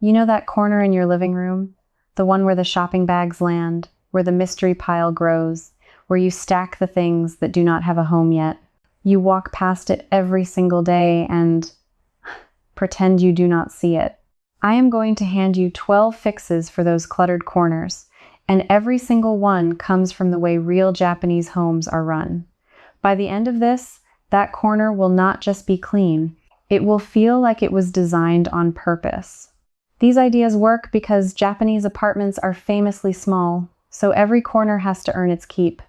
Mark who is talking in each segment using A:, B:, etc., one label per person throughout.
A: You know that corner in your living room? The one where the shopping bags land, where the mystery pile grows, where you stack the things that do not have a home yet. You walk past it every single day and pretend you do not see it. I am going to hand you 12 fixes for those cluttered corners, and every single one comes from the way real Japanese homes are run. By the end of this, that corner will not just be clean, it will feel like it was designed on purpose. These ideas work because Japanese apartments are famously small, so every corner has to earn its keep.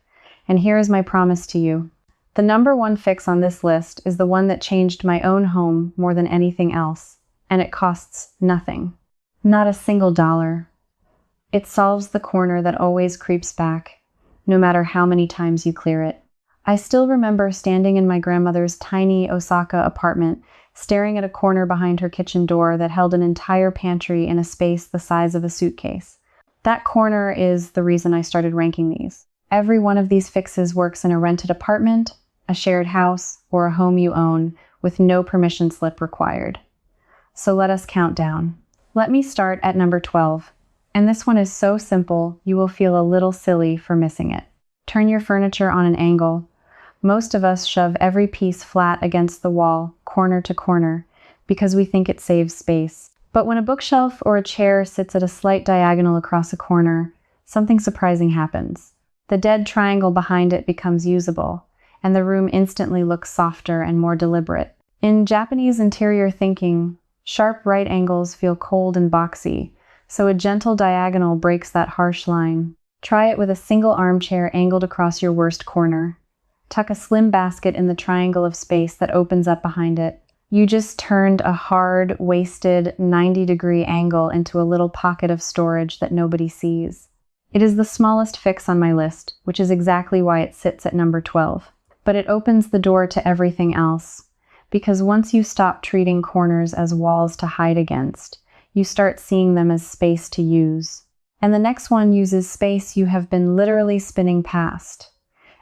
A: And here is my promise to you. The number one fix on this list is the one that changed my own home more than anything else, and it costs nothing. Not a single dollar. It solves the corner that always creeps back, no matter how many times you clear it. I still remember standing in my grandmother's tiny Osaka apartment, staring at a corner behind her kitchen door that held an entire pantry in a space the size of a suitcase. That corner is the reason I started ranking these. Every one of these fixes works in a rented apartment, a shared house, or a home you own, with no permission slip required. So let us count down. Let me start at number 12. And this one is so simple, you will feel a little silly for missing it. Turn your furniture on an angle. Most of us shove every piece flat against the wall, corner to corner, because we think it saves space. But when a bookshelf or a chair sits at a slight diagonal across a corner, something surprising happens. The dead triangle behind it becomes usable, and the room instantly looks softer and more deliberate. In Japanese interior thinking, sharp right angles feel cold and boxy, so a gentle diagonal breaks that harsh line. Try it with a single armchair angled across your worst corner. Tuck a slim basket in the triangle of space that opens up behind it. You just turned a hard, wasted 90-degree angle into a little pocket of storage that nobody sees. It is the smallest fix on my list, which is exactly why it sits at number 12. But it opens the door to everything else. Because once you stop treating corners as walls to hide against, you start seeing them as space to use. And the next one uses space you have been literally spinning past.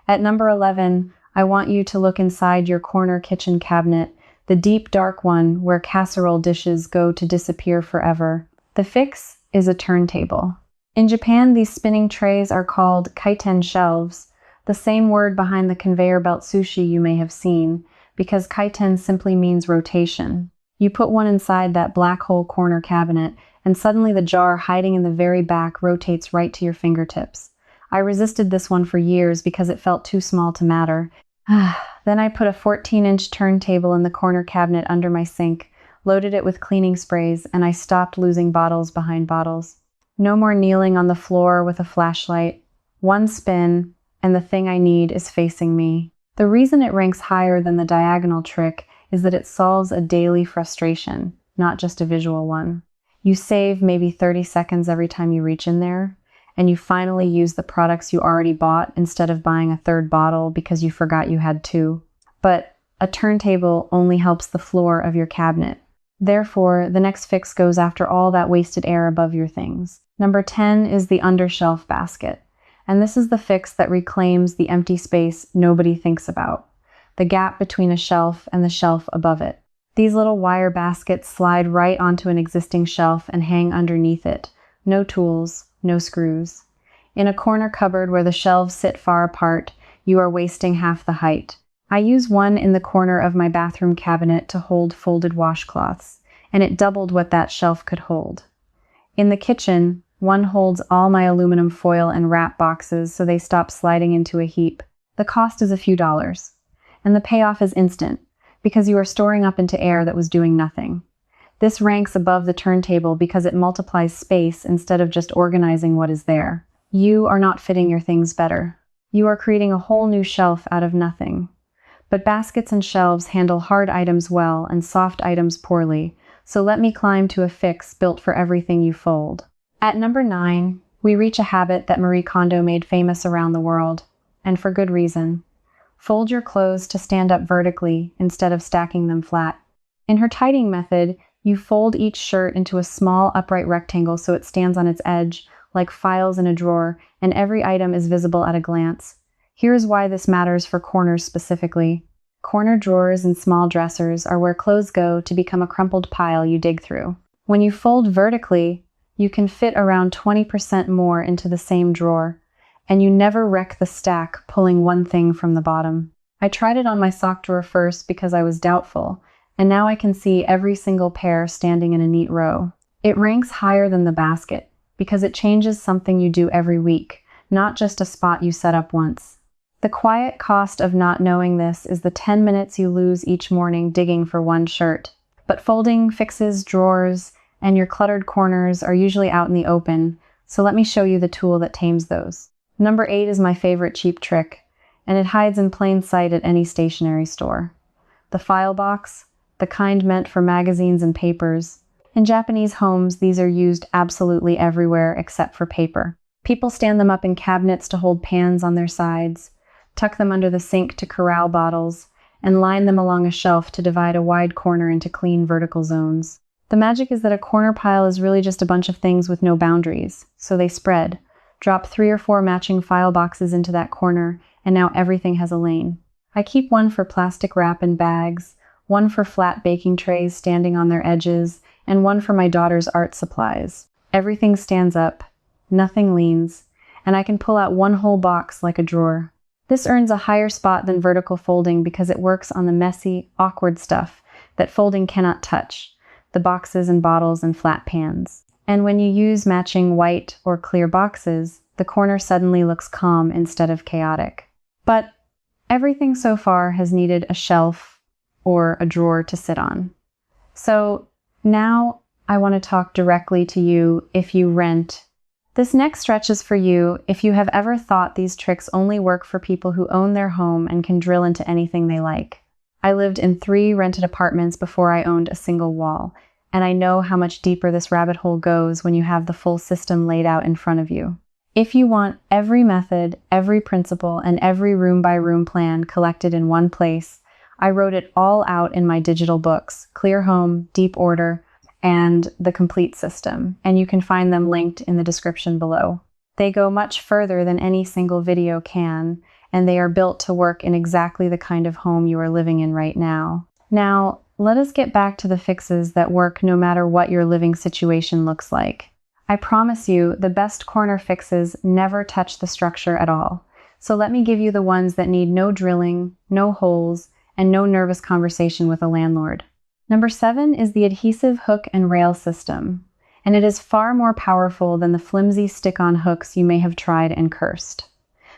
A: At number 11, I want you to look inside your corner kitchen cabinet, the deep dark one where casserole dishes go to disappear forever. The fix is a turntable. In Japan, these spinning trays are called kaiten shelves, the same word behind the conveyor belt sushi you may have seen, because kaiten simply means rotation. You put one inside that black hole corner cabinet, and suddenly the jar hiding in the very back rotates right to your fingertips. I resisted this one for years because it felt too small to matter. Then I put a 14-inch turntable in the corner cabinet under my sink, loaded it with cleaning sprays, and I stopped losing bottles behind bottles. No more kneeling on the floor with a flashlight. One spin, and the thing I need is facing me. The reason it ranks higher than the diagonal trick is that it solves a daily frustration, not just a visual one. You save maybe 30 seconds every time you reach in there, and you finally use the products you already bought instead of buying a third bottle because you forgot you had two. But a turntable only helps the floor of your cabinet. Therefore, the next fix goes after all that wasted air above your things. Number 10 is the undershelf basket. And this is the fix that reclaims the empty space nobody thinks about, the gap between a shelf and the shelf above it. These little wire baskets slide right onto an existing shelf and hang underneath it. No tools, no screws. In a corner cupboard where the shelves sit far apart, you are wasting half the height. I use one in the corner of my bathroom cabinet to hold folded washcloths, and it doubled what that shelf could hold. In the kitchen, one holds all my aluminum foil and wrap boxes so they stop sliding into a heap. The cost is a few dollars, and the payoff is instant, because you are storing up into air that was doing nothing. This ranks above the turntable because it multiplies space instead of just organizing what is there. You are not fitting your things better. You are creating a whole new shelf out of nothing. But baskets and shelves handle hard items well and soft items poorly, so let me climb to a fix built for everything you fold. At number 9, we reach a habit that Marie Kondo made famous around the world, and for good reason. Fold your clothes to stand up vertically instead of stacking them flat. In her tidying method, you fold each shirt into a small upright rectangle so it stands on its edge, like files in a drawer, and every item is visible at a glance. Here is why this matters for corners specifically. Corner drawers and small dressers are where clothes go to become a crumpled pile you dig through. When you fold vertically, you can fit around 20% more into the same drawer, and you never wreck the stack pulling one thing from the bottom. I tried it on my sock drawer first because I was doubtful, and now I can see every single pair standing in a neat row. It ranks higher than the basket because it changes something you do every week, not just a spot you set up once. The quiet cost of not knowing this is the 10 minutes you lose each morning digging for one shirt. But folding, fixes, drawers, and your cluttered corners are usually out in the open, so let me show you the tool that tames those. Number 8 is my favorite cheap trick, and it hides in plain sight at any stationery store. The file box, the kind meant for magazines and papers. In Japanese homes, these are used absolutely everywhere except for paper. People stand them up in cabinets to hold pans on their sides, tuck them under the sink to corral bottles, and line them along a shelf to divide a wide corner into clean vertical zones. The magic is that a corner pile is really just a bunch of things with no boundaries, so they spread. Drop 3 or 4 matching file boxes into that corner, and now everything has a lane. I keep one for plastic wrap and bags, one for flat baking trays standing on their edges, and one for my daughter's art supplies. Everything stands up, nothing leans, and I can pull out one whole box like a drawer. This earns a higher spot than vertical folding because it works on the messy, awkward stuff that folding cannot touch, the boxes and bottles and flat pans. And when you use matching white or clear boxes, the corner suddenly looks calm instead of chaotic. But everything so far has needed a shelf or a drawer to sit on. So now I want to talk directly to you if you rent. This next stretch is for you if you have ever thought these tricks only work for people who own their home and can drill into anything they like. I lived in 3 rented apartments before I owned a single wall, and I know how much deeper this rabbit hole goes when you have the full system laid out in front of you. If you want every method, every principle, and every room-by-room plan collected in one place, I wrote it all out in my digital books, Clear Home, Deep Order, and The Complete System, and you can find them linked in the description below. They go much further than any single video can, and they are built to work in exactly the kind of home you are living in right now. Now, let us get back to the fixes that work no matter what your living situation looks like. I promise you, the best corner fixes never touch the structure at all. So let me give you the ones that need no drilling, no holes, and no nervous conversation with a landlord. Number 7 is the adhesive hook and rail system, and it is far more powerful than the flimsy stick-on hooks you may have tried and cursed.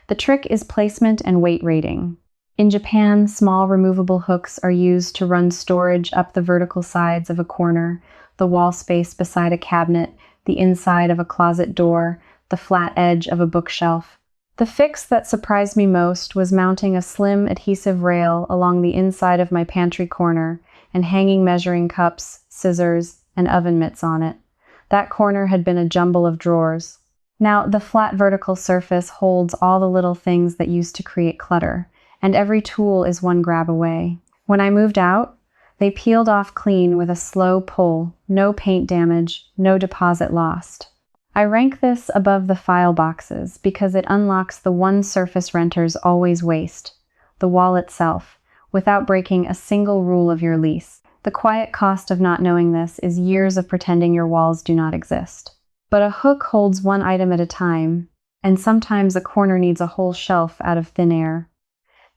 A: The trick is placement and weight rating. In Japan, small removable hooks are used to run storage up the vertical sides of a corner, the wall space beside a cabinet, the inside of a closet door, the flat edge of a bookshelf. The fix that surprised me most was mounting a slim adhesive rail along the inside of my pantry corner and hanging measuring cups, scissors, and oven mitts on it. That corner had been a jumble of drawers. Now, the flat vertical surface holds all the little things that used to create clutter, and every tool is one grab away. When I moved out, they peeled off clean with a slow pull, no paint damage, no deposit lost. I rank this above the file boxes because it unlocks the one surface renters always waste, the wall itself, without breaking a single rule of your lease. The quiet cost of not knowing this is years of pretending your walls do not exist. But a hook holds one item at a time, and sometimes a corner needs a whole shelf out of thin air.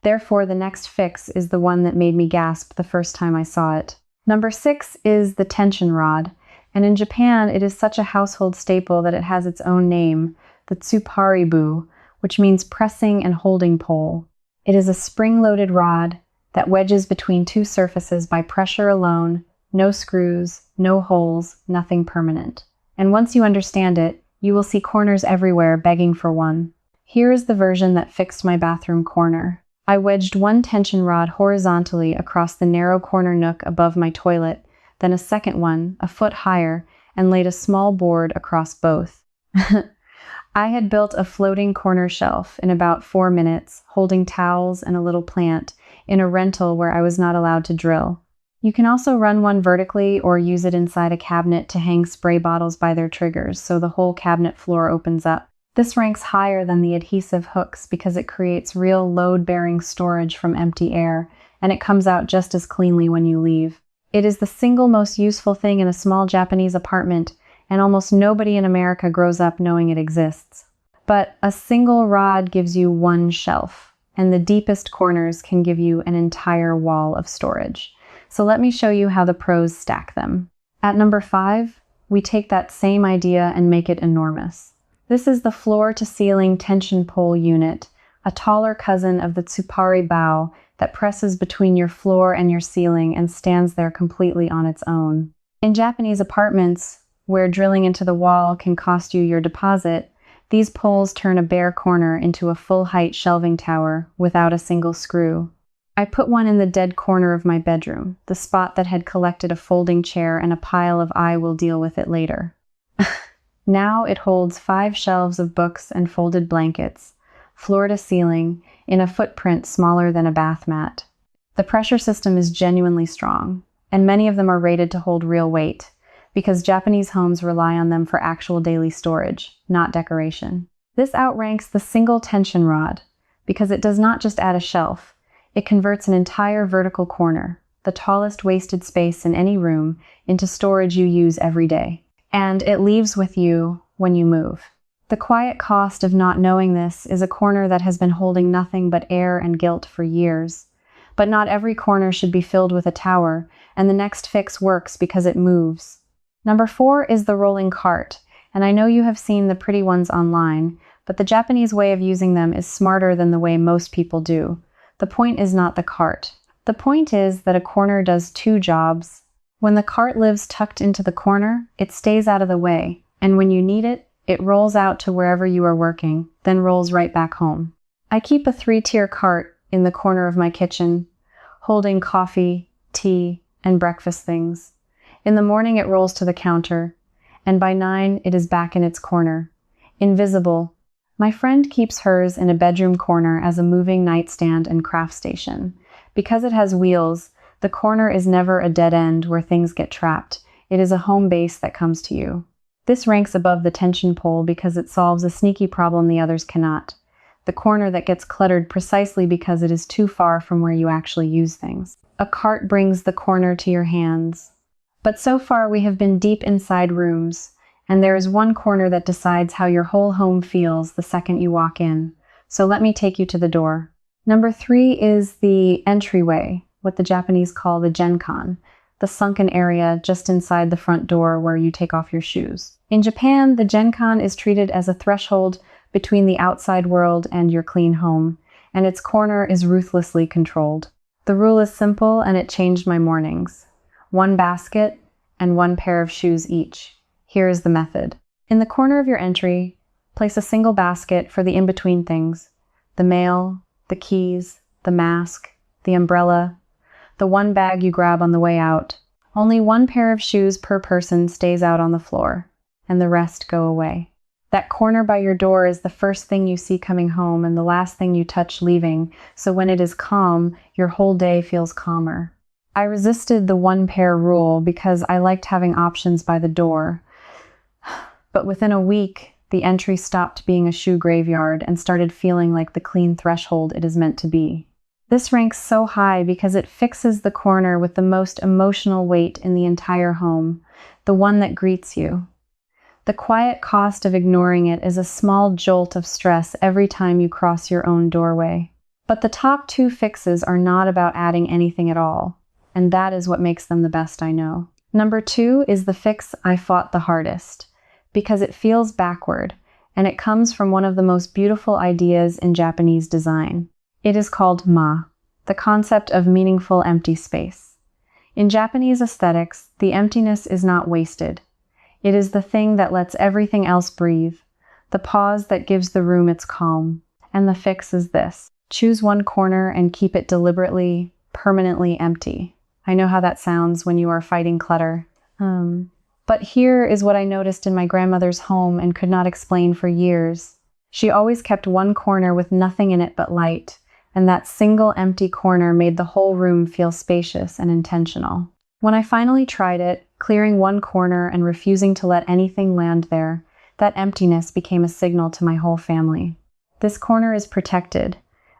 A: Therefore, the next fix is the one that made me gasp the first time I saw it. Number 6 is the tension rod, and in Japan it is such a household staple that it has its own name, the tsuparibu, which means pressing and holding pole. It is a spring-loaded rod that wedges between 2 surfaces by pressure alone, no screws, no holes, nothing permanent. And once you understand it, you will see corners everywhere begging for one. Here is the version that fixed my bathroom corner. I wedged one tension rod horizontally across the narrow corner nook above my toilet, then a second one, a foot higher, and laid a small board across both. I had built a floating corner shelf in about 4 minutes, holding towels and a little plant, in a rental where I was not allowed to drill. You can also run one vertically or use it inside a cabinet to hang spray bottles by their triggers so the whole cabinet floor opens up. This ranks higher than the adhesive hooks because it creates real load-bearing storage from empty air, and it comes out just as cleanly when you leave. It is the single most useful thing in a small Japanese apartment, and almost nobody in America grows up knowing it exists. But a single rod gives you one shelf, and the deepest corners can give you an entire wall of storage. So let me show you how the pros stack them. At number 5, we take that same idea and make it enormous. This is the floor-to-ceiling tension pole unit, a taller cousin of the tsupari bao that presses between your floor and your ceiling and stands there completely on its own. In Japanese apartments, where drilling into the wall can cost you your deposit, these poles turn a bare corner into a full-height shelving tower without a single screw. I put one in the dead corner of my bedroom, the spot that had collected a folding chair and a pile of "I will deal with it later." Now it holds 5 shelves of books and folded blankets, floor to ceiling, in a footprint smaller than a bath mat. The pressure system is genuinely strong, and many of them are rated to hold real weight, because Japanese homes rely on them for actual daily storage, not decoration. This outranks the single tension rod, because it does not just add a shelf, it converts an entire vertical corner, the tallest wasted space in any room, into storage you use every day. And it leaves with you when you move. The quiet cost of not knowing this is a corner that has been holding nothing but air and guilt for years. But not every corner should be filled with a tower, and the next fix works because it moves. Number 4 is the rolling cart, and I know you have seen the pretty ones online, but the Japanese way of using them is smarter than the way most people do. The point is not the cart. The point is that a corner does 2 jobs. When the cart lives tucked into the corner, it stays out of the way, and when you need it, it rolls out to wherever you are working, then rolls right back home. I keep a 3-tier cart in the corner of my kitchen, holding coffee, tea, and breakfast things. In the morning it rolls to the counter, and by 9 it is back in its corner, invisible. My friend keeps hers in a bedroom corner as a moving nightstand and craft station. Because it has wheels, the corner is never a dead end where things get trapped. It is a home base that comes to you. This ranks above the tension pole because it solves a sneaky problem the others cannot. The corner that gets cluttered precisely because it is too far from where you actually use things. A cart brings the corner to your hands. But so far we have been deep inside rooms, and there is one corner that decides how your whole home feels the second you walk in. So let me take you to the door. Number 3 is the entryway, what the Japanese call the genkan, the sunken area just inside the front door where you take off your shoes. In Japan, the genkan is treated as a threshold between the outside world and your clean home, and its corner is ruthlessly controlled. The rule is simple, and it changed my mornings. 1 basket and 1 pair of shoes each. Here is the method. In the corner of your entry, place a single basket for the in-between things: the mail, the keys, the mask, the umbrella, the 1 bag you grab on the way out. Only 1 pair of shoes per person stays out on the floor, and the rest go away. That corner by your door is the first thing you see coming home and the last thing you touch leaving, so when it is calm, your whole day feels calmer. I resisted the 1 pair rule because I liked having options by the door. But within a week, the entry stopped being a shoe graveyard and started feeling like the clean threshold it is meant to be. This ranks so high because it fixes the corner with the most emotional weight in the entire home, the one that greets you. The quiet cost of ignoring it is a small jolt of stress every time you cross your own doorway. But the top 2 fixes are not about adding anything at all, and that is what makes them the best I know. Number 2 is the fix I fought the hardest, because it feels backward, and it comes from one of the most beautiful ideas in Japanese design. It is called ma, the concept of meaningful empty space. In Japanese aesthetics, the emptiness is not wasted. It is the thing that lets everything else breathe, the pause that gives the room its calm. And the fix is this: choose 1 corner and keep it deliberately, permanently empty. I know how that sounds when you are fighting clutter. But here is what I noticed in my grandmother's home and could not explain for years. She always kept 1 corner with nothing in it but light, and that single empty corner made the whole room feel spacious and intentional. When I finally tried it, clearing 1 corner and refusing to let anything land there, that emptiness became a signal to my whole family. This corner is protected,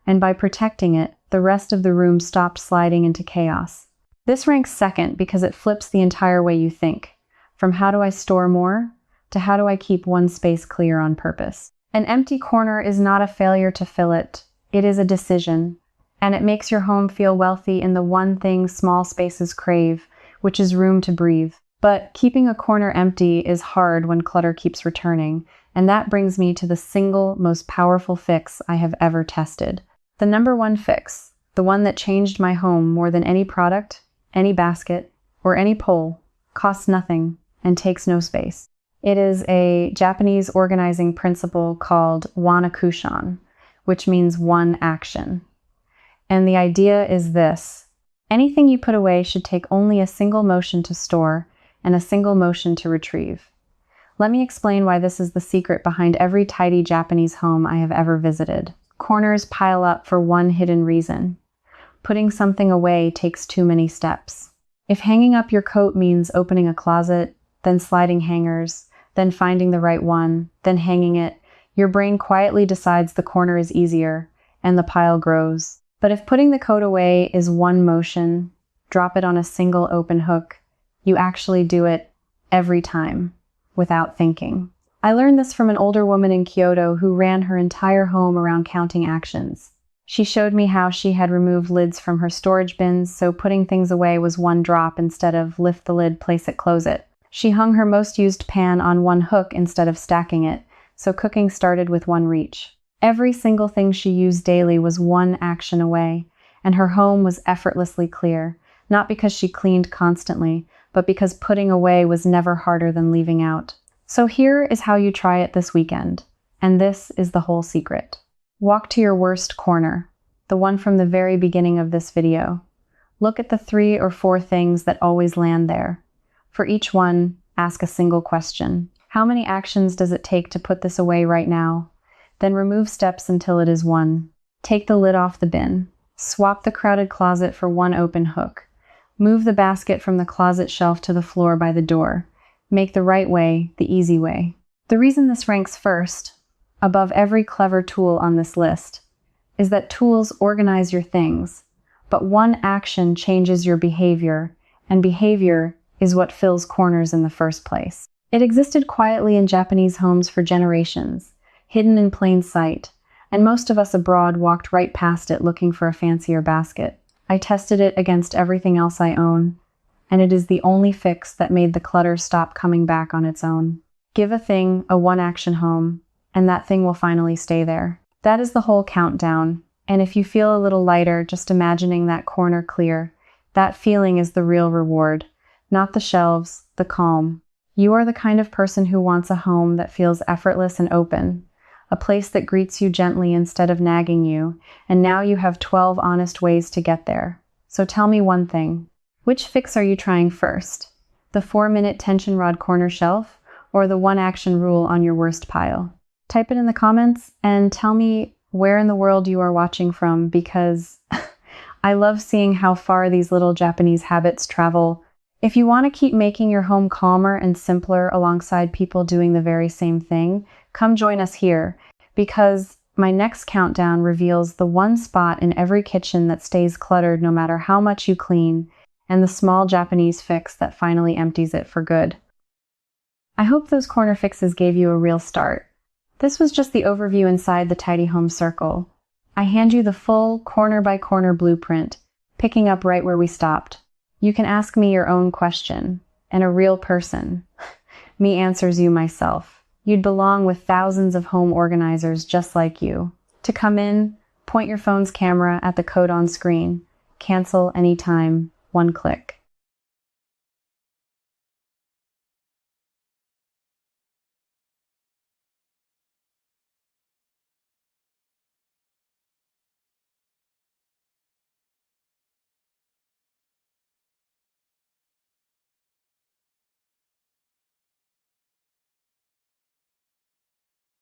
A: and by protecting it, the rest of the room stopped sliding into chaos. This ranks second because it flips the entire way you think, from how do I store more to how do I keep one space clear on purpose. An empty corner is not a failure to fill it, it is a decision, and it makes your home feel wealthy in the one thing small spaces crave, which is room to breathe. But keeping a corner empty is hard when clutter keeps returning, and that brings me to the single most powerful fix I have ever tested. The number one fix, the one that changed my home more than any product, any basket, or any pole, costs nothing and takes no space. It is a Japanese organizing principle called wanakushan, which means one action. And the idea is this: anything you put away should take only a single motion to store and a single motion to retrieve. Let me explain why this is the secret behind every tidy Japanese home I have ever visited. Corners pile up for one hidden reason. Putting something away takes too many steps. If hanging up your coat means opening a closet, then sliding hangers, then finding the right one, then hanging it, your brain quietly decides the corner is easier, and the pile grows. But if putting the coat away is one motion, drop it on a single open hook, you actually do it every time, without thinking. I learned this from an older woman in Kyoto who ran her entire home around counting actions. She showed me how she had removed lids from her storage bins, so putting things away was one drop instead of lift the lid, place it, close it. She hung her most used pan on one hook instead of stacking it, so cooking started with one reach. Every single thing she used daily was one action away, and her home was effortlessly clear, not because she cleaned constantly, but because putting away was never harder than leaving out. So here is how you try it this weekend, and this is the whole secret. Walk to your worst corner, the one from the very beginning of this video. Look at the 3 or 4 things that always land there. For each one, ask a single question. How many actions does it take to put this away right now? Then remove steps until it is 1. Take the lid off the bin. Swap the crowded closet for one open hook. Move the basket from the closet shelf to the floor by the door. Make the right way the easy way. The reason this ranks first, above every clever tool on this list, is that tools organize your things, but one action changes your behavior, and behavior is what fills corners in the first place. It existed quietly in Japanese homes for generations, hidden in plain sight, and most of us abroad walked right past it looking for a fancier basket. I tested it against everything else I own, and it is the only fix that made the clutter stop coming back on its own. Give a thing a one-action home, and that thing will finally stay there. That is the whole countdown, and if you feel a little lighter just imagining that corner clear, that feeling is the real reward. Not the shelves, the calm. You are the kind of person who wants a home that feels effortless and open, a place that greets you gently instead of nagging you, and now you have 12 honest ways to get there. So tell me one thing. Which fix are you trying first? The 4-minute tension rod corner shelf, or the one-action rule on your worst pile? Type it in the comments and tell me where in the world you are watching from, because I love seeing how far these little Japanese habits travel. If you want to keep making your home calmer and simpler alongside people doing the very same thing, come join us here, because my next countdown reveals the one spot in every kitchen that stays cluttered no matter how much you clean, and the small Japanese fix that finally empties it for good. I hope those corner fixes gave you a real start. This was just the overview inside the Tidy Home Circle. I hand you the full corner-by-corner blueprint, picking up right where we stopped. You can ask me your own question, and a real person. Me answers you myself. You'd belong with thousands of home organizers just like you. To come in, point your phone's camera at the code on screen. Cancel anytime, one click.